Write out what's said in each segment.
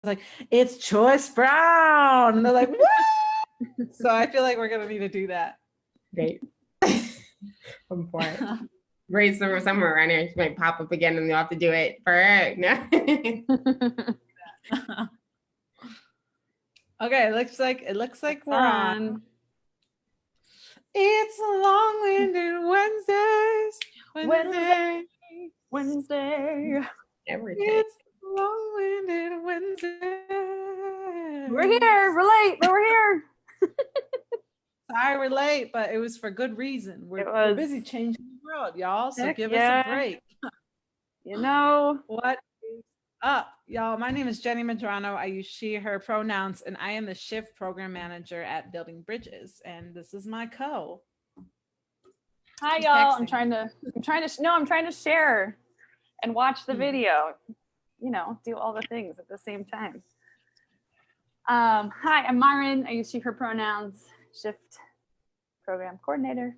like, it's Choice Brown. And they're like, what? So I feel like we're going to need to do that. Great. I'm for it. Great summer runner. She might pop up again and you'll have to do it for her. No. Okay, it looks like we're on. It's long-winded Wednesday. Every time. It's long-winded Wednesday. We're here. We're late, but we're here. Sorry we're late, but it was for good reason. We're busy changing the world, y'all. So give us a break. You know what is up, y'all? My name is Jenny Medrano. I use she, her pronouns, and I am the Shift Program Manager at Building Bridges. And this is my co. Hi, y'all. I'm trying to share and watch the video. You know, do all the things at the same time. Hi, I'm Myron. I use she, her pronouns. Shift Program Coordinator.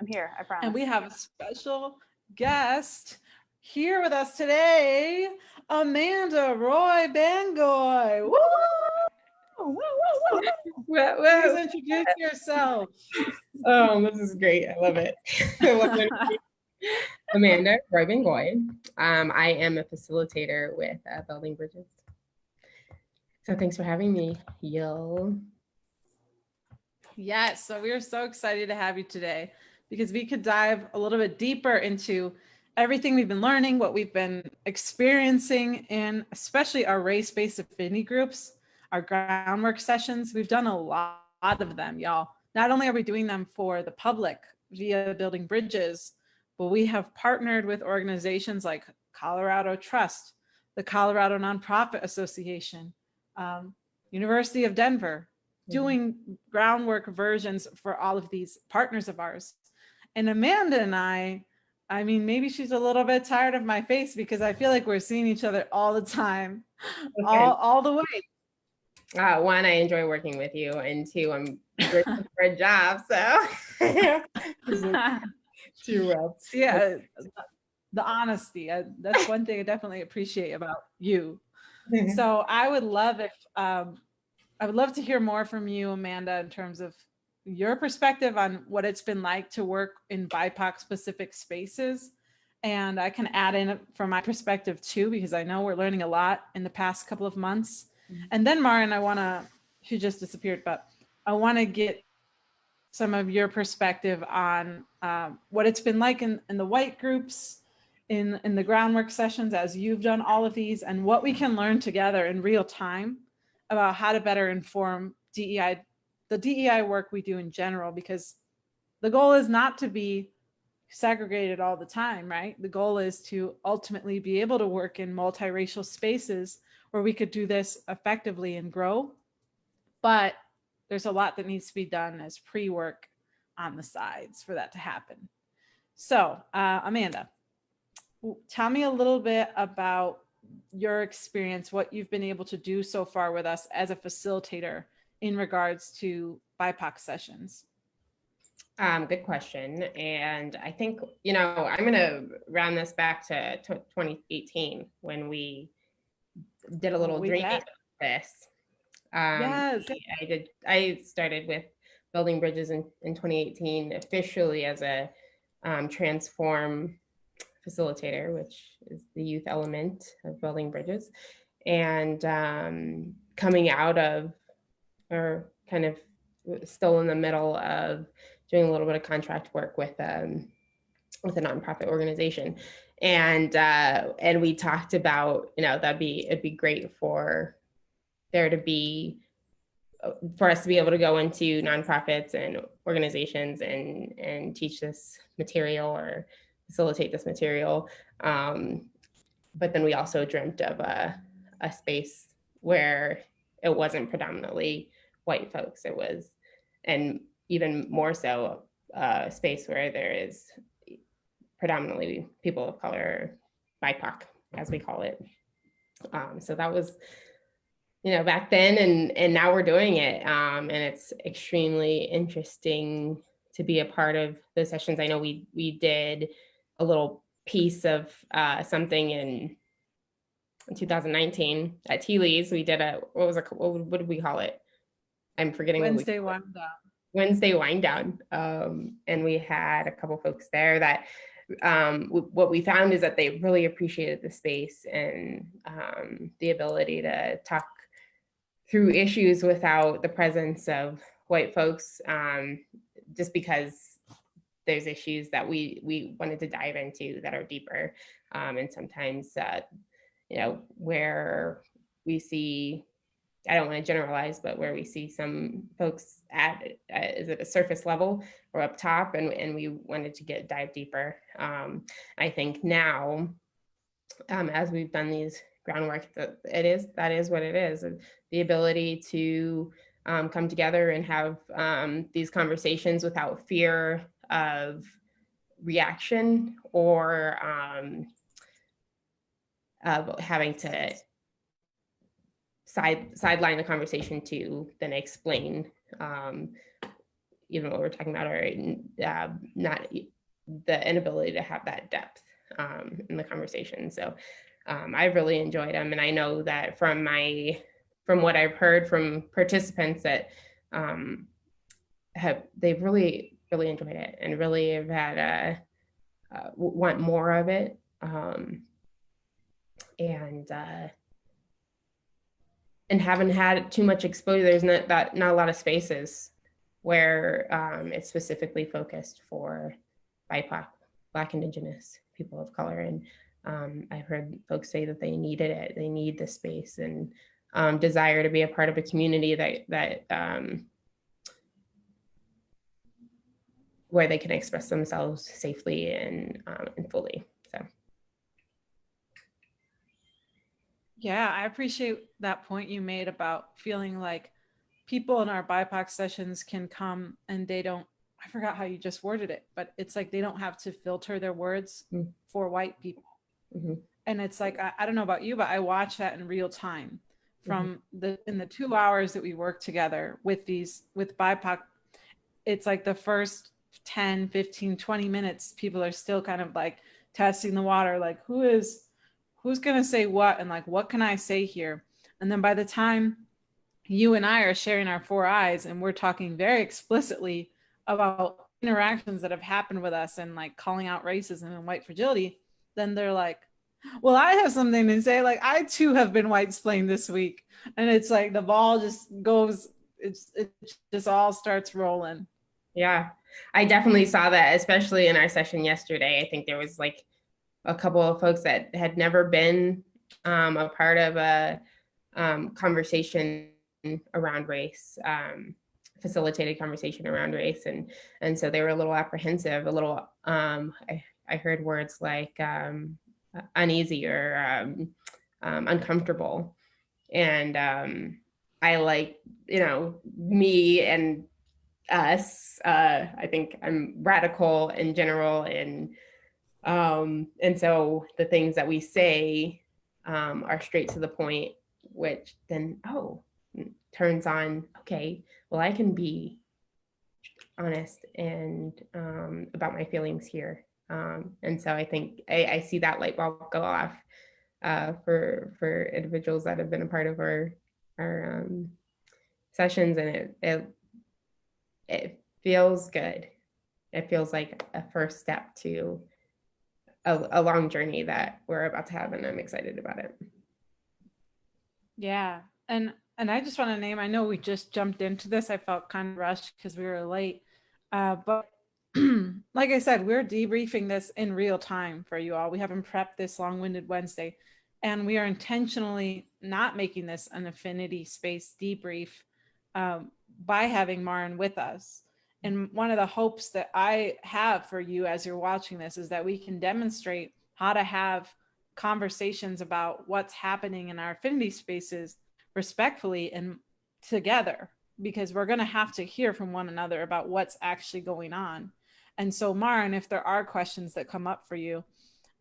I'm here, I promise. And we have a special guest here with us today, Amanda Roy Bangoy. Woo! Woo, woo, woo. Please introduce yourself. Oh, this is great. I love it. Amanda Roy Bangoy. I am a facilitator with Building Bridges. So thanks for having me, y'all. Yes, so we are so excited to have you today because we could dive a little bit deeper into everything we've been learning, what we've been experiencing in especially our race-based affinity groups, our groundwork sessions. We've done a lot of them, y'all. Not only are we doing them for the public via Building Bridges, but we have partnered with organizations like Colorado Trust, the Colorado Nonprofit Association, University of Denver, doing groundwork versions for all of these partners of ours. And Amanda and I mean, maybe she's a little bit tired of my face because I feel like we're seeing each other all the time, all the way. One, I enjoy working with you, and two, I'm grateful for a job, so. Yeah, the honesty, that's one thing I definitely appreciate about you. So I would love to hear more from you, Amanda, in terms of your perspective on what it's been like to work in BIPOC specific spaces. And I can add in from my perspective too, because I know we're learning a lot in the past couple of months. And then Marin, she just disappeared, but I want to get some of your perspective on what it's been like in the white groups, in the groundwork sessions as you've done all of these, and what we can learn together in real time about how to better inform DEI, the DEI work we do in general, because the goal is not to be segregated all the time, right? The goal is to ultimately be able to work in multiracial spaces where we could do this effectively and grow. But there's a lot that needs to be done as pre-work on the sides for that to happen. So Amanda, tell me a little bit about your experience, what you've been able to do so far with us as a facilitator in regards to BIPOC sessions. Good question. And I think, I'm going to round this back to 2018 when we did a little dreaming of this. Yes. I started with Building Bridges in 2018 officially as a transform facilitator, which is the youth element of Building Bridges, and coming out of, or kind of still in the middle of, doing a little bit of contract work with a nonprofit organization, and we talked about, it'd be great for us to be able to go into nonprofits and organizations and teach this material or facilitate this material. But then we also dreamt of a space where it wasn't predominantly white folks. It was, and even more so, a space where there is predominantly people of color, BIPOC, as we call it. So that was, back then, and now we're doing it. And it's extremely interesting to be a part of those sessions. I know we did a little piece of something in in 2019 at Tea Lee's. We did what did we call it? I'm forgetting Wednesday wind down. Wednesday wind down. And we had a couple folks there that what we found is that they really appreciated the space and the ability to talk through issues without the presence of white folks, just because there's issues that we wanted to dive into that are deeper. And sometimes, where we see, I don't want to generalize, but where we see some folks is at a surface level or up top, and we wanted to dive deeper. I think now, as we've done these groundwork, that is what it is. The ability to come together and have these conversations without fear of reaction or of having to sideline the conversation to then explain even what we're talking about, or not the inability to have that depth in the conversation. So I've really enjoyed them, and I know that from what I've heard from participants that they've really enjoyed it and really have had want more of it, and haven't had too much exposure. There's not a lot of spaces where it's specifically focused for BIPOC, Black, Indigenous people of color. And I've heard folks say that they needed it. They need the space and desire to be a part of a community that where they can express themselves safely and fully. So. Yeah, I appreciate that point you made about feeling like people in our BIPOC sessions can come and they don't, I forgot how you just worded it, but it's like they don't have to filter their words for white people. Mm-hmm. And it's like, I don't know about you, but I watch that in real time from in the 2 hours that we work together with BIPOC. It's like the first 10, 15, 20 minutes, people are still kind of like testing the water, like who's going to say what, and like, what can I say here? And then by the time you and I are sharing our 4 eyes and we're talking very explicitly about interactions that have happened with us and like calling out racism and white fragility, then they're like, well, I have something to say. Like, I too have been white-splained this week. And it's like the ball just goes, it just all starts rolling. Yeah, I definitely saw that, especially in our session yesterday. I think there was like a couple of folks that had never been a part of a conversation around race, facilitated conversation around race, and so they were a little apprehensive, a little. I heard words like uneasy or uncomfortable, and I like me and us. I think I'm radical in general, and so the things that we say are straight to the point, which then turns on, okay, well, I can be honest and about my feelings here. And so I think I see that light bulb go off for individuals that have been a part of our sessions, and it feels good. It feels like a first step to a long journey that we're about to have, and I'm excited about it. Yeah, and I just want to name, I know we just jumped into this. I felt kind of rushed because we were late, but like I said, we're debriefing this in real time for you all. We haven't prepped this long-winded Wednesday, and we are intentionally not making this an affinity space debrief by having Maren with us. And one of the hopes that I have for you as you're watching this is that we can demonstrate how to have conversations about what's happening in our affinity spaces respectfully and together, because we're going to have to hear from one another about what's actually going on. And so, Maren, if there are questions that come up for you,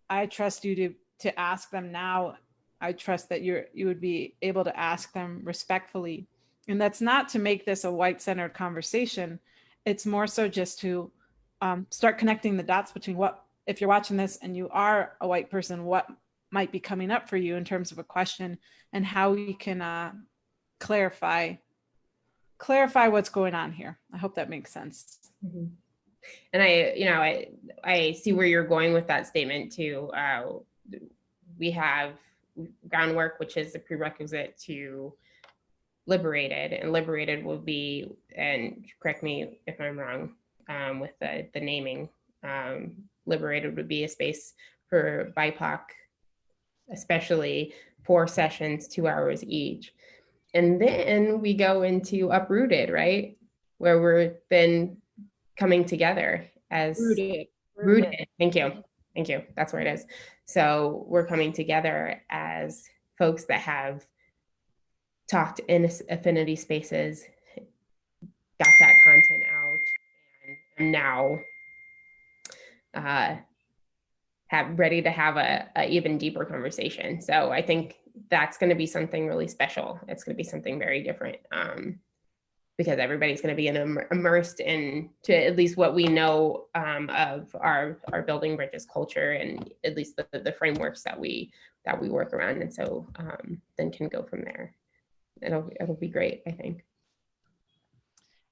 I trust you to ask them now. I trust that you would be able to ask them respectfully. And that's not to make this a white-centered conversation. It's more so just to start connecting the dots between what, if you're watching this and you are a white person, what might be coming up for you in terms of a question, and how we can clarify what's going on here. I hope that makes sense. Mm-hmm. And I see where you're going with that statement too. We have groundwork, which is a prerequisite to liberated, and liberated will be, and correct me if I'm wrong with the naming, liberated would be a space for BIPOC, especially 4 sessions, 2 hours each. And then we go into uprooted, right? Where we're then coming together as rooted. Thank you. That's where it is. So we're coming together as folks that have talked in affinity spaces, got that content out, and now ready to have a even deeper conversation. So I think that's going to be something really special. It's going to be something very different, because everybody's going to be immersed into at least what we know of our building bridges culture, and at least the frameworks that we work around, and so then can go from there. It'll be great, I think.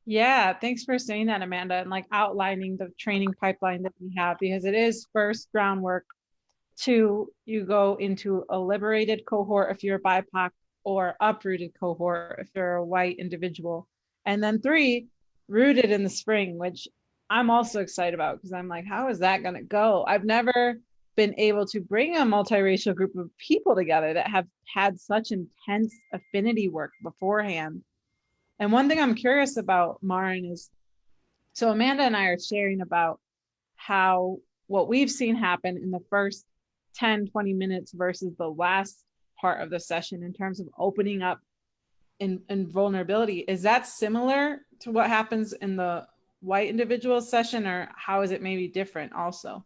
Yeah, thanks for saying that, Amanda, and like outlining the training pipeline that we have, because it is first groundwork. 2, you go into a liberated cohort if you're a BIPOC, or uprooted cohort if you're a white individual. And then 3, rooted in the spring, which I'm also excited about, because I'm like, how is that going to go? I've never been able to bring a multiracial group of people together that have had such intense affinity work beforehand. And one thing I'm curious about, Maren, is, so Amanda and I are sharing about how what we've seen happen in the first 10, 20 minutes versus the last part of the session in terms of opening up in vulnerability. Is that similar to what happens in the white individual session, or how is it maybe different also?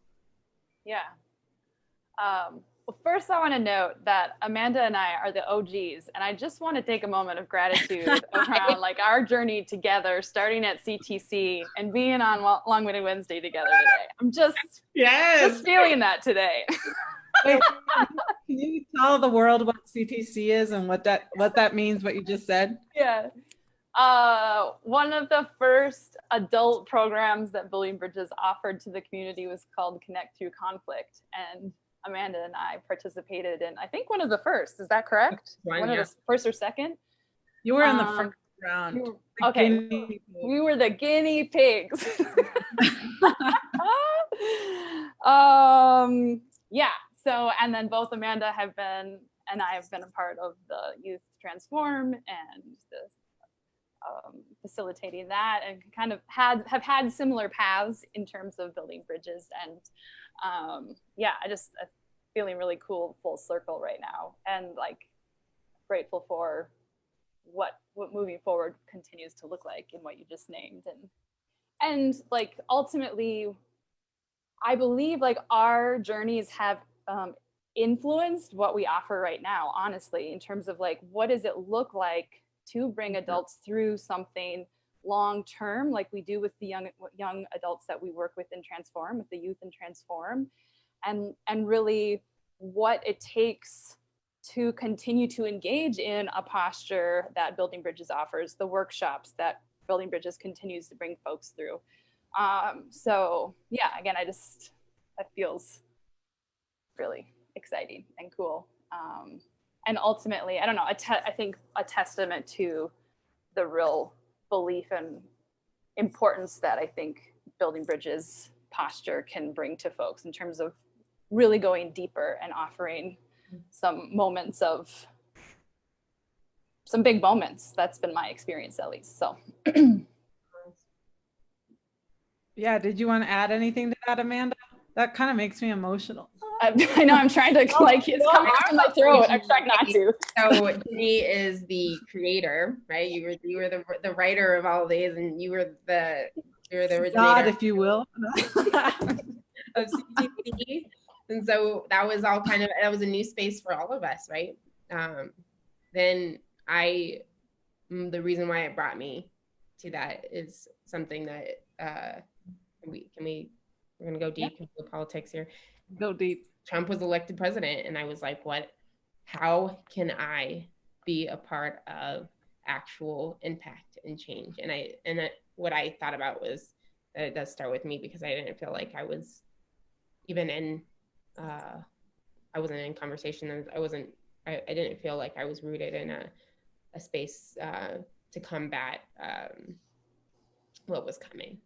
Yeah. Well, first I want to note that Amanda and I are the OGs, and I just want to take a moment of gratitude around like our journey together, starting at CTC and being on Long-Winded Wednesday together today. I'm just feeling that today. Wait, can you tell the world what CTC is and what that means, what you just said? Yeah. One of the first adult programs that Building Bridges offered to the community was called Connect Through Conflict, and Amanda and I participated in, I think, one of the first. Is that correct? One of the first or second? You were in the first round. Okay, we were the guinea pigs. Yeah. So, and then both Amanda and I have been a part of the Youth Transform and the facilitating that, and kind of have had similar paths in terms of building bridges. And yeah, I'm feeling really cool, full circle right now, and like grateful for what moving forward continues to look like in what you just named. And like ultimately, I believe like our journeys have influenced what we offer right now, honestly, in terms of like, what does it look like to bring adults through something long term, like we do with the young adults that we work with in Transform, with the youth in Transform, and really what it takes to continue to engage in a posture that Building Bridges offers, the workshops that Building Bridges continues to bring folks through. So yeah, again, that feels really exciting and cool. And ultimately, I don't know, I think a testament to the real belief and importance that I think Building Bridges posture can bring to folks in terms of really going deeper and offering some moments of some big moments. That's been my experience, at least. So yeah, did you want to add anything to that, Amanda? That kind of makes me emotional. I know, I'm trying to like, it's coming out of my throat. I'm trying not to. So Jenny is the creator, right? You were the writer of all of these, and you were the originator, God, if you will, of CTC. And so that was all that was a new space for all of us, right? Then the reason why it brought me to that is something that we're gonna go deep into the politics here. Go deep. Trump was elected president, and I was like, what, how can I be a part of actual impact and change? What I thought about was that it does start with me, because I didn't feel like I was even in, I wasn't in conversation. I didn't feel like I was rooted in a space to combat what was coming.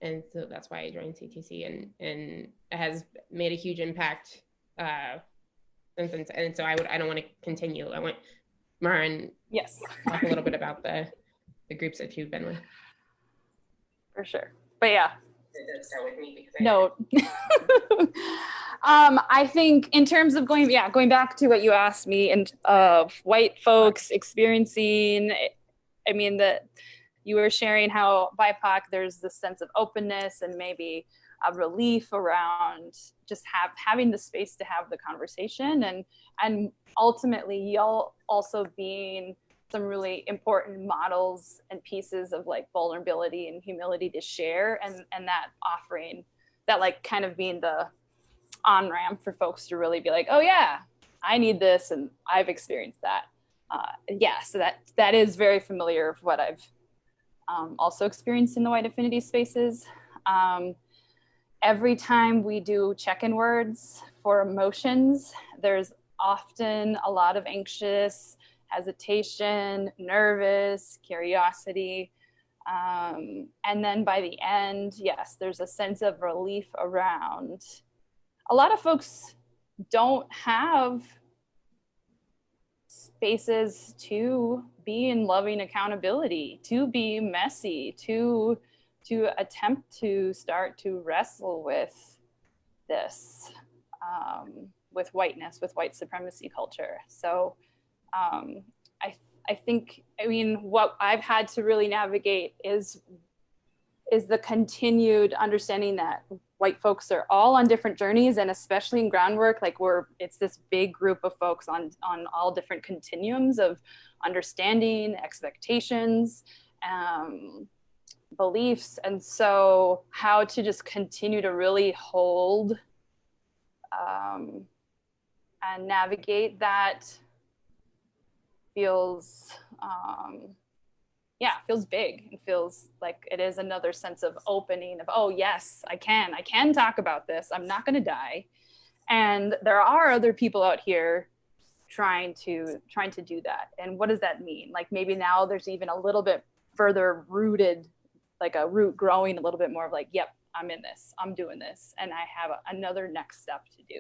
And so that's why I joined CTC, and it has made a huge impact since. And so I don't want to continue. I want Marin, Yes, talk a little bit about the groups that you've been with. for sure. But yeah, It does start with me because no. I think in terms of going back to what you asked me, and of white folks experiencing, I mean, that you were sharing how BIPOC, there's this sense of openness and maybe a relief around just having the space to have the conversation, and ultimately y'all also being some really important models and pieces of like vulnerability and humility to share, and that offering that, like, kind of being the on-ramp for folks to really be like, oh yeah, I need this and I've experienced that. So that is very familiar of what I've also experienced in the white affinity spaces. Every time we do check-in words for emotions, there's often a lot of anxious, hesitation, nervous, curiosity. And then by the end, yes, there's a sense of relief around. A lot of folks don't have spaces to be in loving accountability, to be messy, to attempt to start to wrestle with this, with whiteness, with white supremacy culture. So I think, I mean, what I've had to really navigate is the continued understanding that white folks are all on different journeys, and especially in groundwork, like it's this big group of folks on all different continuums of understanding, expectations, beliefs. And so how to just continue to really hold and navigate that feels feels big. It feels like it is another sense of opening of, oh yes, I can talk about this. I'm not going to die. And there are other people out here trying to do that. And what does that mean? Like maybe now there's even a little bit further rooted, like a root growing a little bit more of like, yep, I'm in this, I'm doing this. And I have another next step to do.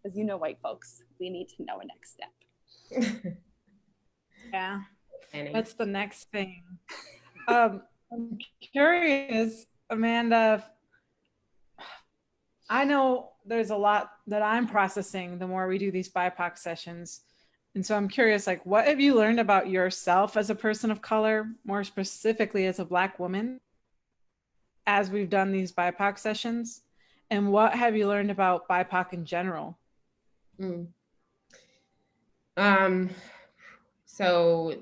Because white folks, we need to know a next step. Yeah. What's the next thing? I'm curious, Amanda. I know there's a lot that I'm processing the more we do these BIPOC sessions. And so I'm curious, like, what have you learned about yourself as a person of color, more specifically as a Black woman, as we've done these BIPOC sessions? And what have you learned about BIPOC in general? So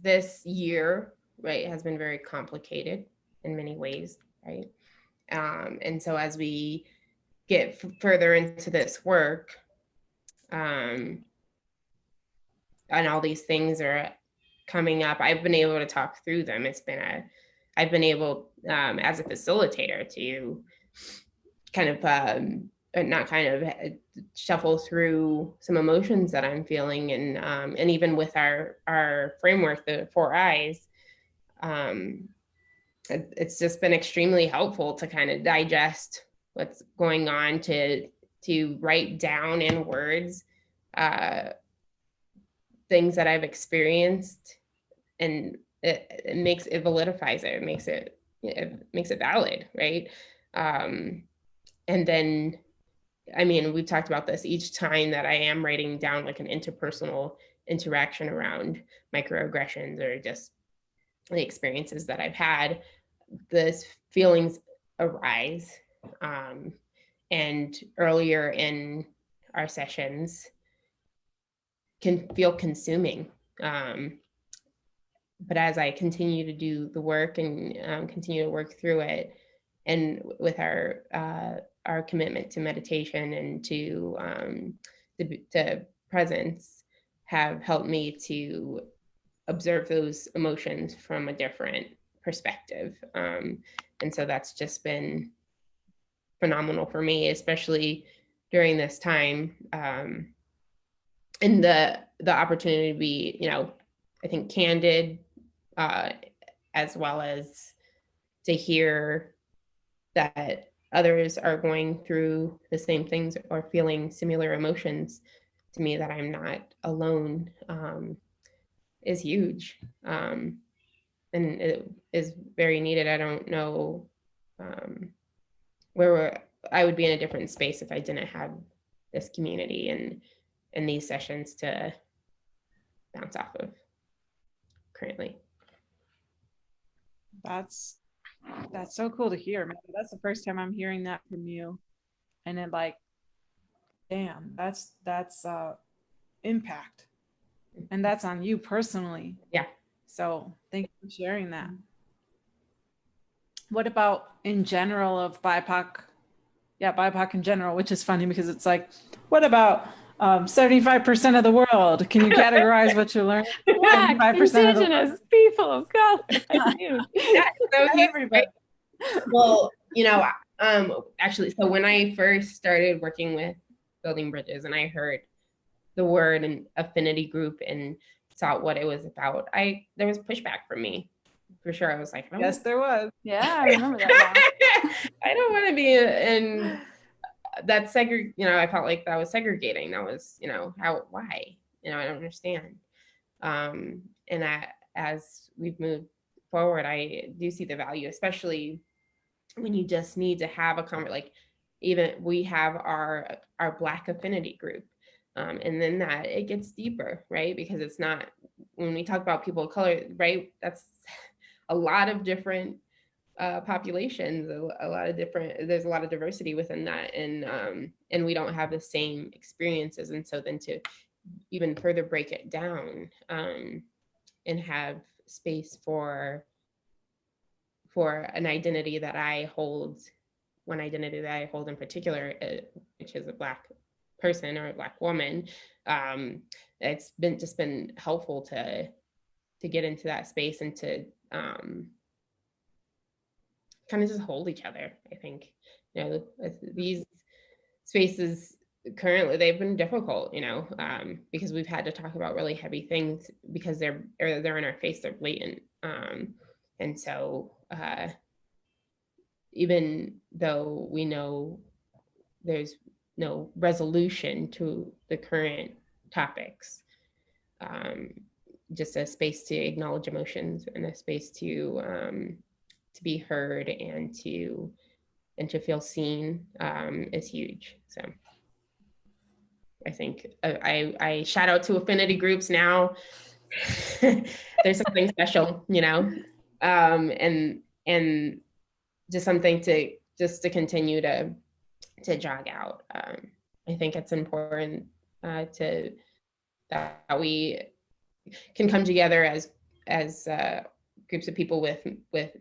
this year, right, has been very complicated in many ways, right? And so as we get further into this work, and all these things are coming up, I've been able to talk through them. I've been able, as a facilitator, to kind of shuffle through some emotions that I'm feeling, and even with our framework, the 4 I's, it's just been extremely helpful to kind of digest what's going on, to write down in words things that I've experienced, and it validifies it. It makes it valid, right? And then, I mean, we've talked about this, each time that I am writing down like an interpersonal interaction around microaggressions or just the experiences that I've had, the feelings arise. And earlier in our sessions can feel consuming. But as I continue to do the work and continue to work through it, and with our commitment to meditation and to presence have helped me to observe those emotions from a different perspective. And so that's just been phenomenal for me, especially during this time. And the opportunity to be, I think candid, as well as to hear that others are going through the same things or feeling similar emotions to me, that I'm not alone, is huge. And it is very needed. I don't know where I would be in a different space if I didn't have this community and these sessions to bounce off of currently. That's so cool to hear, man. That's the first time I'm hearing that from you. And then like, damn, that's impact. And that's on you personally. Yeah. So thank you for sharing that. What about in general of BIPOC? Yeah, BIPOC in general, which is funny because it's like, what about 75% of the world? Can you categorize what you learned? Black, 75% indigenous, people of color. That's huge. Yeah, so Everybody. well, actually, so when I first started working with Building Bridges and I heard the word and affinity group and saw what it was about, there was pushback from me, for sure. I was like, Yes, there was. Yeah, I remember that now. I don't want to be in that I felt like that was segregating. That was, why? I don't understand. And as we've moved forward, I do see the value, especially when you just need to have a like, even we have our Black affinity group. And then that it gets deeper, right? Because it's not, when we talk about people of color, right? That's a lot of different populations, there's a lot of diversity within that. And we don't have the same experiences. And so then to even further break it down, and have space for an identity that I hold, one identity that I hold in particular, which is a Black person or a Black woman. It's been helpful to get into that space and to kind of just hold each other. I think, these spaces currently, they've been difficult, because we've had to talk about really heavy things because they're in our face, they're blatant. And so even though we know there's no resolution to the current topics, just a space to acknowledge emotions and a space to be heard and to feel seen is huge. So I think I shout out to affinity groups now. There's something special, and just something to continue to jog out. I think it's important that we can come together as groups of people with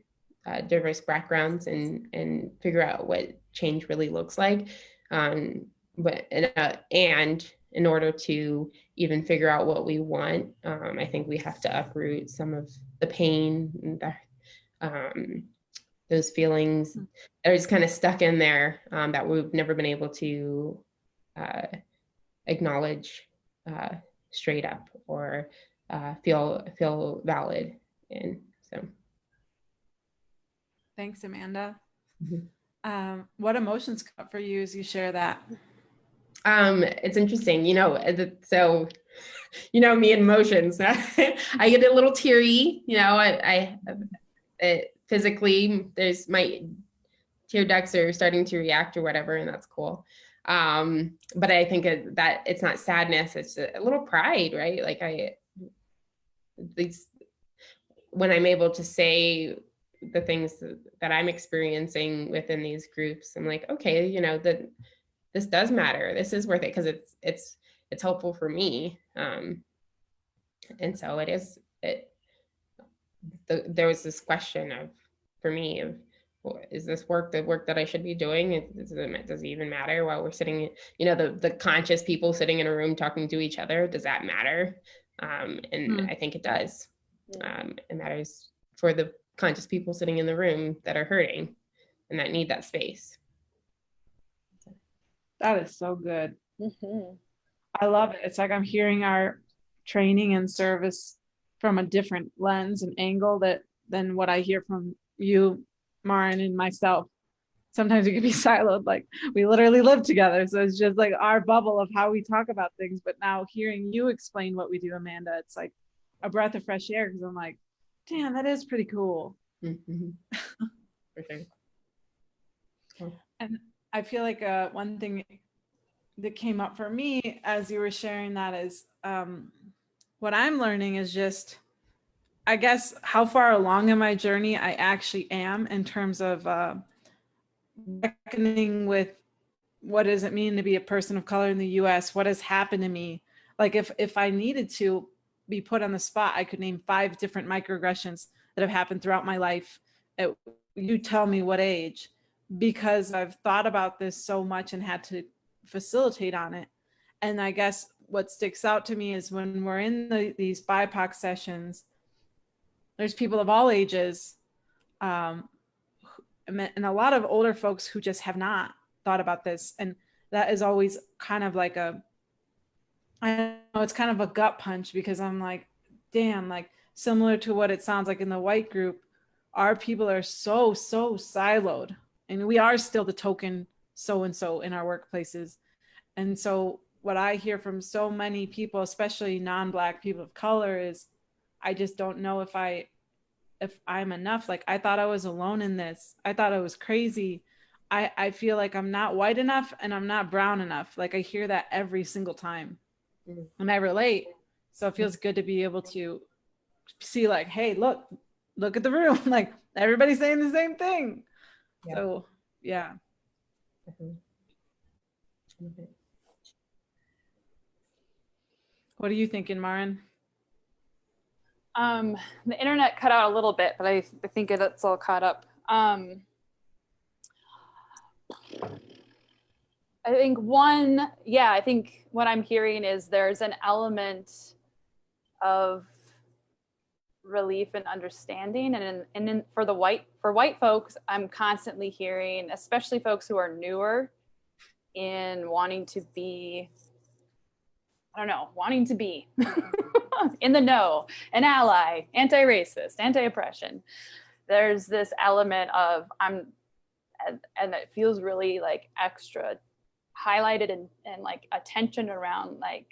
diverse backgrounds and figure out what change really looks like. But in order to even figure out what we want, I think we have to uproot some of the pain, those feelings that are just kind of stuck in there, that we've never been able to acknowledge straight up or feel valid in. So. Thanks, Amanda. Mm-hmm. What emotions come up for you as you share that? It's interesting, so, me and emotions, I get a little teary, I physically, there's my tear ducts are starting to react or whatever, and that's cool. But I think that it's not sadness, it's a little pride, right? Like when I'm able to say the things that I'm experiencing within these groups, I'm like, okay, that this does matter. This is worth it because it's helpful for me. And so it is. There was this question for me of well, is this work the work that I should be doing? Does it even matter while we're sitting, you know, the conscious people sitting in a room talking to each other? Does that matter? And I think it does. It matters for the conscious people sitting in the room that are hurting and that need that space. That is so good. Mm-hmm. I love it. It's like I'm hearing our training and service from a different lens and angle than what I hear from you, Marin, and myself. Sometimes we can be siloed, like we literally live together. So it's just like our bubble of how we talk about things. But now hearing you explain what we do, Amanda, it's like a breath of fresh air because I'm like, damn, that is pretty cool. Mm-hmm. For sure. Cool. And I feel like one thing that came up for me as you were sharing that is what I'm learning is just, I guess, how far along in my journey I actually am in terms of reckoning with what does it mean to be a person of color in the US? What has happened to me? Like if I needed to be put on the spot, I could name 5 different microaggressions that have happened throughout my life. You tell me what age, because I've thought about this so much and had to facilitate on it. And I guess what sticks out to me is when we're in these BIPOC sessions, there's people of all ages, and a lot of older folks who just have not thought about this. And that is always kind of like I know it's kind of a gut punch because I'm like, damn, like similar to what it sounds like in the white group, our people are so siloed, and we are still the token so-and-so in our workplaces. And so what I hear from so many people, especially non-Black people of color, is I just don't know if I'm enough. Like I thought I was alone in this. I thought I was crazy. I feel like I'm not white enough and I'm not brown enough. Like I hear that every single time. Mm-hmm. And I relate. So it feels good to be able to see like, hey, look at the room. Like everybody's saying the same thing. Yeah. So yeah. Mm-hmm. Mm-hmm. What are you thinking, Marin? The internet cut out a little bit, but I think it's all caught up. I think I think what I'm hearing is there's an element of relief and understanding, and for white folks, I'm constantly hearing, especially folks who are newer in wanting to be in the know, an ally, anti-racist, anti-oppression. There's this element of and it feels really like extra highlighted and like attention around like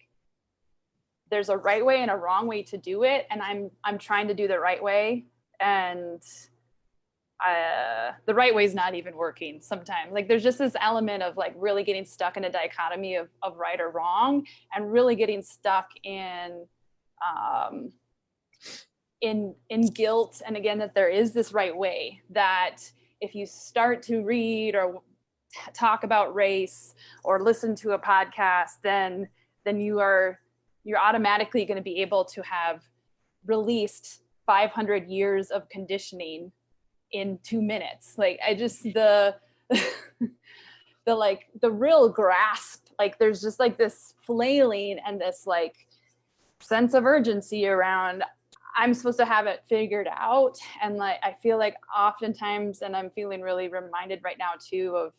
there's a right way and a wrong way to do it, and I'm trying to do the right way, and the right way is not even working sometimes. Like there's just this element of like really getting stuck in a dichotomy of right or wrong, and really getting stuck in guilt. And again, that there is this right way, that if you start to read or talk about race or listen to a podcast, then you're automatically going to be able to have released 500 years of conditioning in 2 minutes. Like I just the real grasp, like there's just like this flailing and this like sense of urgency around I'm supposed to have it figured out. And like I feel like oftentimes, and I'm feeling really reminded right now too of,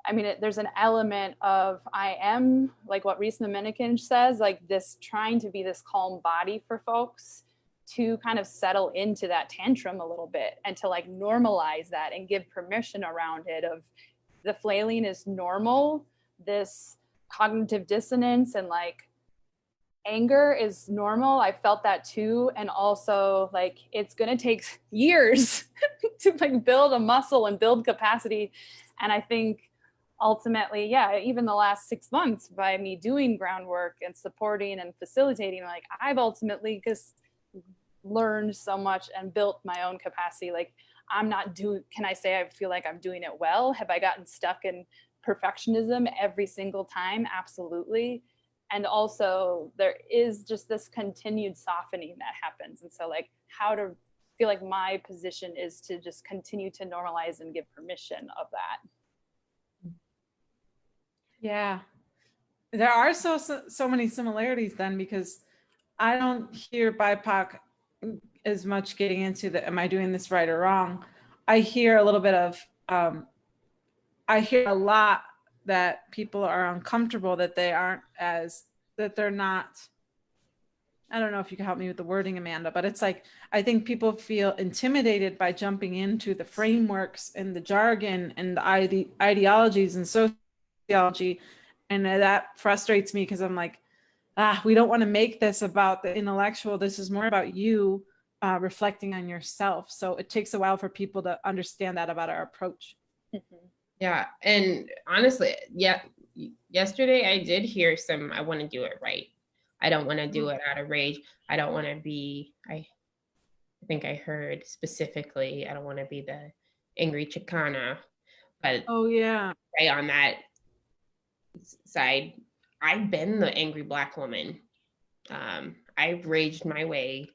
I mean, there's an element of I am like what Reese Dominican says, like this trying to be this calm body for folks to kind of settle into that tantrum a little bit and to like normalize that and give permission around it of the flailing is normal. This cognitive dissonance and like anger is normal. I felt that too. And also like, it's going to take years to like build a muscle and build capacity. And I think ultimately, yeah, even the last 6 months by me doing groundwork and supporting and facilitating, like I've ultimately just learned so much and built my own capacity. Like can I say I feel like I'm doing it well? Have I gotten stuck in perfectionism every single time? Absolutely. And also there is just this continued softening that happens. And so like how to feel like my position is to just continue to normalize and give permission of that. Yeah. There are so many similarities then, because I don't hear BIPOC as much getting into the, am I doing this right or wrong? I hear a little bit of, I hear a lot that people are uncomfortable, that they aren't as, that they're not, I don't know if you can help me with the wording, Amanda, but it's like, I think people feel intimidated by jumping into the frameworks and the jargon and the ideologies and sociology. And that frustrates me, because I'm like, we don't want to make this about the intellectual. This is more about you reflecting on yourself. So it takes a while for people to understand that about our approach. Yeah. And honestly, yesterday I did hear some, I want to do it right. I don't want to do it out of rage. I don't want to be, I think I heard specifically, I don't want to be the angry Chicana, but oh yeah, right on that side, I've been the angry Black woman. I've raged my way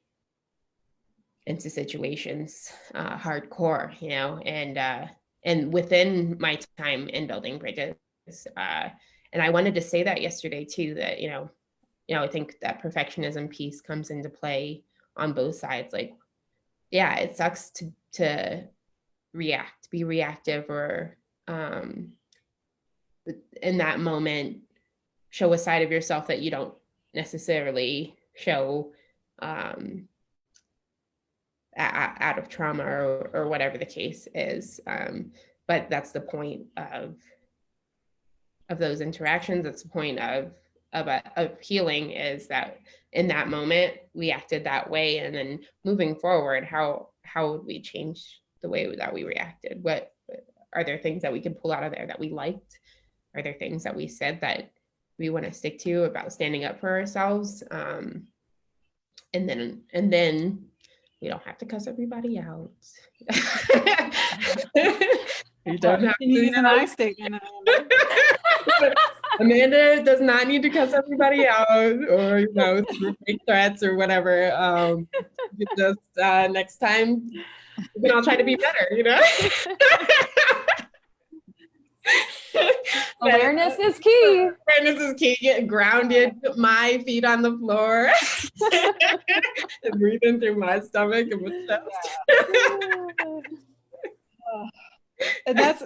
into situations, hardcore, you know, and within my time in building bridges, and I wanted to say that yesterday too, that I think that perfectionism piece comes into play on both sides. Like, yeah, it sucks to be reactive, or in that moment show a side of yourself that you don't necessarily show out of trauma or whatever the case is. But that's the point of those interactions. That's the point of healing, is that in that moment we acted that way, and then moving forward, how would we change the way that we reacted? What are there things that we can pull out of there that we liked? Are there things that we said that we want to stick to about standing up for ourselves? And then we don't have to cuss everybody out. You don't have to use an I statement. Amanda does not need to cuss everybody out, or through fake threats or whatever. Just next time we can all try to be better, Awareness is key. Awareness is key. Get grounded, put my feet on the floor, and breathing through my stomach and my chest. And yep.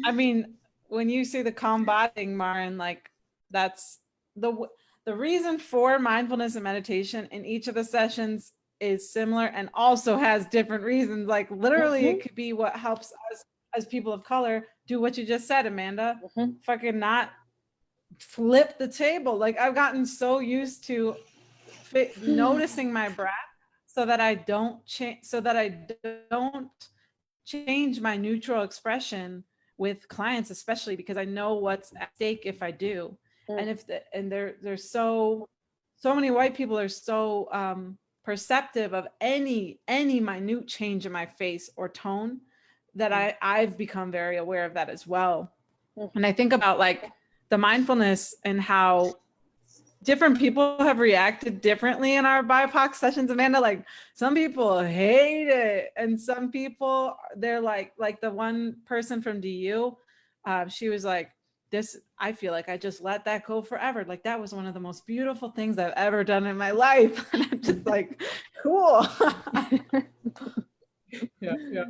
I mean, when you say the combating, Marin, like that's the reason for mindfulness and meditation in each of the sessions is similar, and also has different reasons. Like literally, it could be what helps us as people of color do what you just said, Amanda. Fucking not flip the table. Like I've gotten so used to noticing my breath so that I don't change my neutral expression with clients, especially because I know what's at stake if I do. And there's so many white people are so perceptive of any minute change in my face or tone, that I've become very aware of that as well. And I think about like the mindfulness and how different people have reacted differently in our BIPOC sessions, Amanda. Like some people hate it, and some people, they're like the one person from DU, she was like, this, I feel like I just let that go forever. Like that was one of the most beautiful things I've ever done in my life. And I'm just like, cool. Yeah.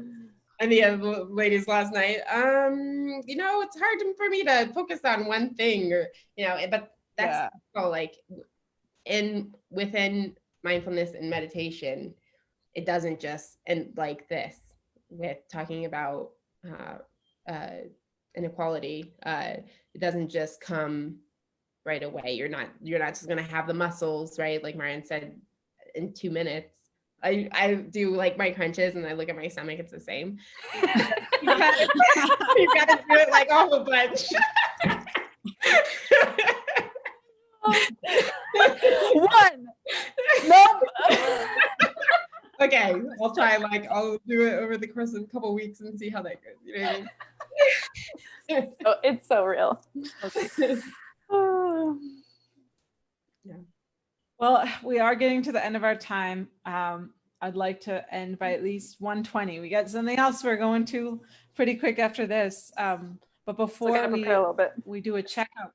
And the ladies last night, it's hard for me to focus on one thing, or but that's all like within mindfulness and meditation, it doesn't just end like this with talking about inequality. It doesn't just come right away. You're not just gonna have the muscles, right? Like Marian said, in 2 minutes. I do like my crunches and I look at my stomach, it's the same. You gotta do it like a whole bunch. One. Nope. Okay, I'll try. I'll do it over the course of a couple of weeks and see how that goes. You know what I mean? It's so real. Yeah. Well, we are getting to the end of our time. I'd like to end by at least 1:20. We got something else we're going to pretty quick after this. But So before gotta prepare a little bit. we do a checkout,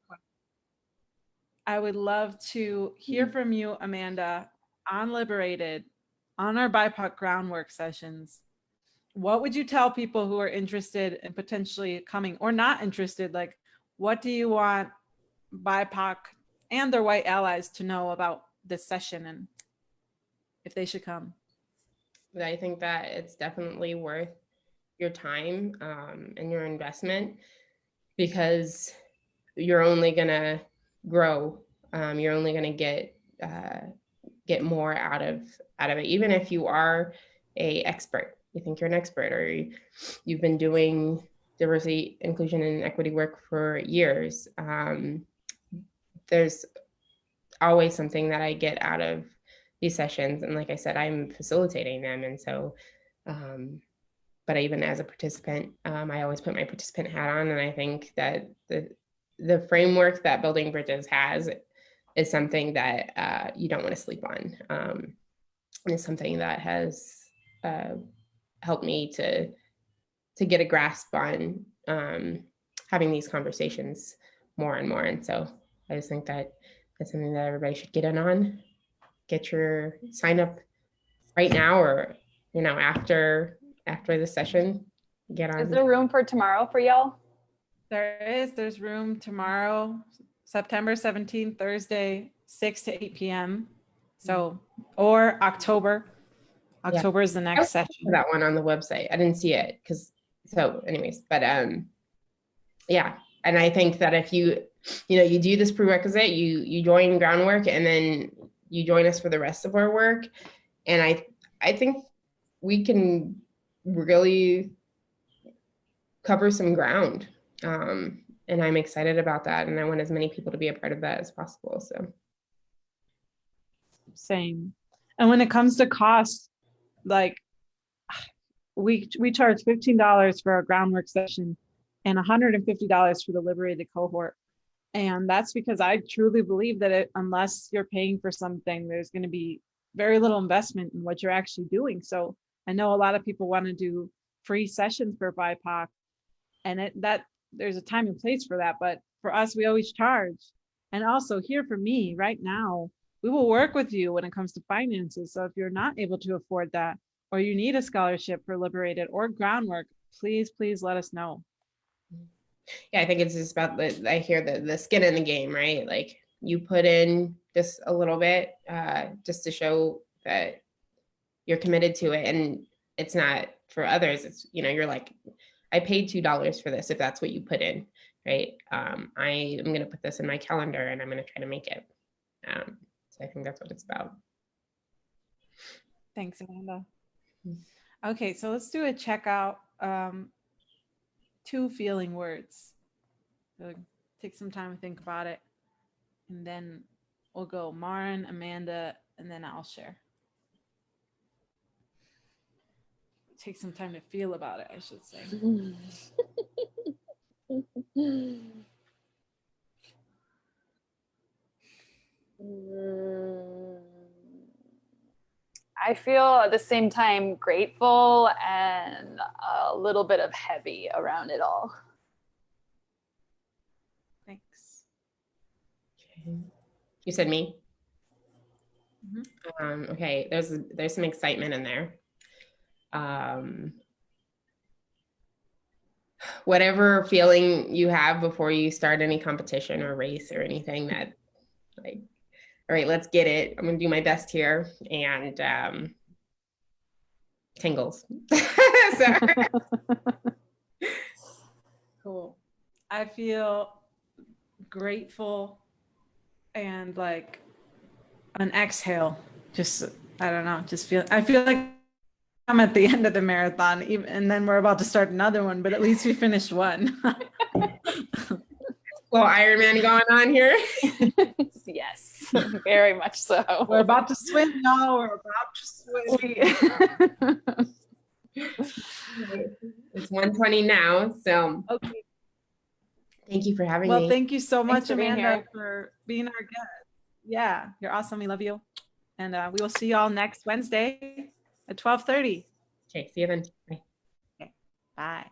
I would love to hear from you, Amanda, on Liberated, on our BIPOC groundwork sessions. What would you tell people who are interested in potentially coming or not interested? Like, what do you want BIPOC and their white allies to know about this session and if they should come? I think that it's definitely worth your time and your investment, because you're only gonna grow. You're only gonna get more out of it. Even if you are a expert, you think you're an expert, or you've been doing diversity, inclusion, and equity work for years. There's always something that I get out of these sessions, and like I said, I'm facilitating them, and so but even as a participant, I always put my participant hat on, and I think that the framework that Building Bridges has is something that you don't want to sleep on. And it's something that has helped me to get a grasp on having these conversations more and more. And so I just think that it's something that everybody should get in on. Get your sign up right now, or after the session, get on. Is there room for tomorrow for y'all? There's room tomorrow, September 17th, Thursday, 6 to 8 p.m. So, or October is the next session. That one on the website, I didn't see it anyways, but yeah. And I think that if you do this prerequisite, you join groundwork, and then you join us for the rest of our work. And I think we can really cover some ground. And I'm excited about that. And I want as many people to be a part of that as possible. So. Same. And when it comes to cost, like we charge $15 for our groundwork session and $150 for the Liberated cohort. And that's because I truly believe that unless you're paying for something, there's going to be very little investment in what you're actually doing. So I know a lot of people want to do free sessions for BIPOC, and that there's a time and place for that. But for us, we always charge. And also here for me right now, we will work with you when it comes to finances. So if you're not able to afford that, or you need a scholarship for Liberated or groundwork, please let us know. Yeah, I think it's just about I hear the skin in the game, right? Like you put in just a little bit just to show that you're committed to it. And it's not for others. It's, you're like, I paid $2 for this, if that's what you put in, right? I am going to put this in my calendar, and I'm going to try to make it. So I think that's what it's about. Thanks, Amanda. Okay, so let's do a checkout. 2 feeling words. So take some time to think about it, and then we'll go Maren, Amanda, and then I'll share. Take some time to feel about it, I should say. I feel at the same time grateful and a little bit of heavy around it all. Thanks. Okay. You said me? Mm-hmm. Okay, there's some excitement in there. Whatever feeling you have before you start any competition or race or anything, that like, all right, let's get it. I'm gonna do my best here, and tingles. So. Cool. I feel grateful and like an exhale. Just, I don't know, I feel like I'm at the end of the marathon, and then we're about to start another one, but at least we finished one. Little Ironman going on here. Yes, very much so. We're about to swim, y'all. We're about to swim. It's 1:20 now, so. Okay. Thank you for having me. Well, thank you so much, for Amanda, for being our guest. Yeah, you're awesome. We love you. And we will see you all next Wednesday. at 12:30. Okay, see you then. Bye. Bye.